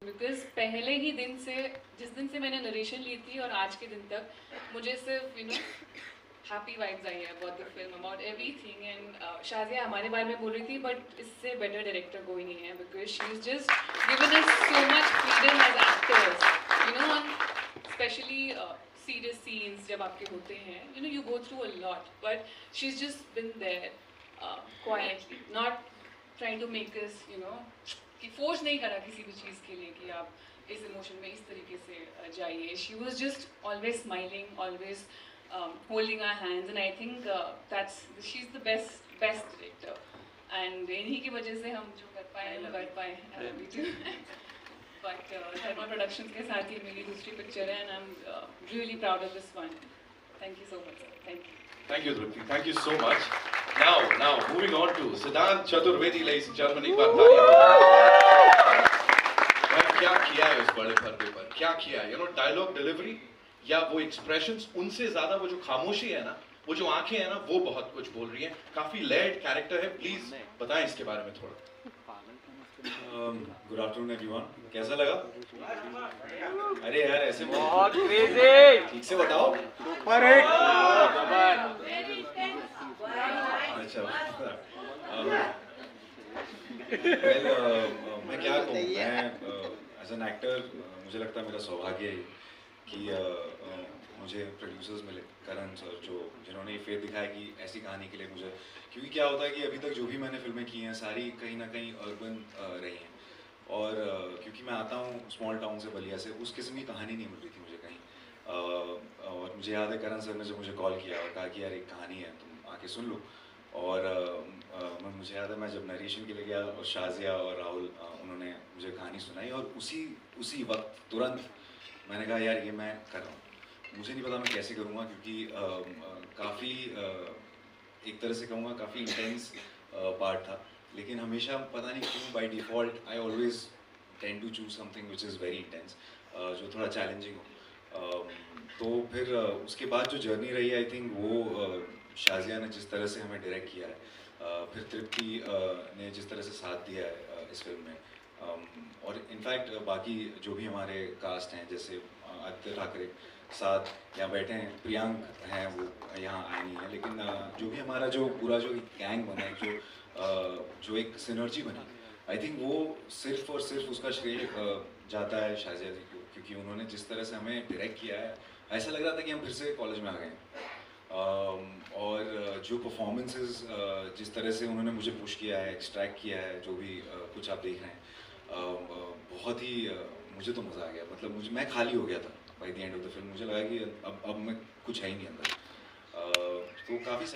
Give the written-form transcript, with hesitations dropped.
Because पहले ही दिन से, जिस दिन से मैंने नरेशन ली थी और आज के दिन तक, मुझे सिर्फ हैप्पी वाइब्स आई है about the film, about everything. And Shazia हमारे बारे में बोल रही थी, बट इससे बेटर डायरेक्टर कोई नहीं है, because she is just given us so much freedom as actors, on specially serious scenes जब आपके होते हैं, you go through a lot, but she's just been there quietly, not trying to make us, कि force नहीं करा किसी भी चीज़ के लिए कि आप इस इमोशन में इस तरीके से जाइए। She was just always smiling, always holding our hands, and I think that's she is the best director, and इन्हीं की वजह से हम जो कर पाए हम कर पाए। बट धर्मा प्रोडक्शंस के साथ ही मेरी दूसरी पिक्चर है, and I am really proud of this one. Thank you so much sir, thank you. Thank you, Drupti. Thank you so much. Now, moving on to Siddhant Chaturvedi, ladies and gentlemen, एक बार तालियां। यार क्या किया है उस बड़े पर्दे पर, क्या किया है, डायलॉग डिलीवरी या वो एक्सप्रेशंस, उनसे ज्यादा वो जो खामोशी है ना, वो जो आंखें हैं ना, वो बहुत कुछ बोल रही हैं। काफी लेयर्ड कैरेक्टर है, प्लीज बताएं इसके बारे में थोड़ा। गुड आफ्टरनून एवरीवन, कैसा लगा? अरे यार ऐसे बहुत क्रेजी, ठीक से बताओ। Super hit. अच्छा मैं क्या कहूँ, मैं एज एन एक्टर मुझे लगता है मेरा सौभाग्य है कि मुझे प्रोड्यूसर्स मिले, करण सर, जिन्होंने ये फेथ दिखाया कि ऐसी कहानी के लिए मुझे, क्योंकि क्या होता है कि अभी तक जो भी मैंने फिल्में की हैं सारी कहीं ना कहीं अर्बन रही हैं, और क्योंकि मैं आता हूँ स्मॉल टाउन से, बलिया से, उस किस्म की कहानी नहीं मिल रही थी मुझे कहीं। और मुझे याद है करण सर ने जब मुझे कॉल किया और कहा कि यार एक कहानी है, तुम आके सुन लो, और मुझे याद है मैं जब नरेशन के लिए गया और शाजिया और राहुल उन्होंने मुझे कहानी सुनाई, और उसी वक्त तुरंत मैंने कहा यार ये मैं कर रहा हूँ। मुझे नहीं पता मैं कैसे करूँगा, क्योंकि काफ़ी एक तरह से कहूँगा काफ़ी इंटेंस पार्ट था, लेकिन हमेशा पता नहीं क्यों by default I always tend to choose something which is very intense, जो थोड़ा चैलेंजिंग हो। तो फिर उसके बाद जो जर्नी रही, आई थिंक वो शाजिया ने जिस तरह से हमें डायरेक्ट किया है, फिर तृप्ति ने जिस तरह से साथ दिया है इस फिल्म में, और इनफैक्ट बाकी जो भी हमारे कास्ट हैं, जैसे आदित्य ठाकरे साथ यहाँ बैठे हैं, प्रियांक हैं, वो यहाँ आए नहीं हैं, लेकिन जो भी हमारा जो पूरा जो गैंग बना है, जो एक सिनर्जी बनी, आई थिंक वो सिर्फ और सिर्फ उसका श्रेय जाता है शाजिया जी को, क्योंकि उन्होंने जिस तरह से हमें डायरेक्ट किया है, ऐसा लग रहा था कि हम फिर से कॉलेज में आ गए हैं। और जो परफॉर्मेंसेस जिस तरह से उन्होंने मुझे पुश किया है, एक्सट्रैक्ट किया है, जो भी कुछ आप देख रहे हैं, बहुत ही मुझे तो मज़ा आ गया। मतलब मैं खाली हो गया था by the end of the film, मुझे लगा कि अब मैं कुछ है ही नहीं अंदर, तो काफ़ी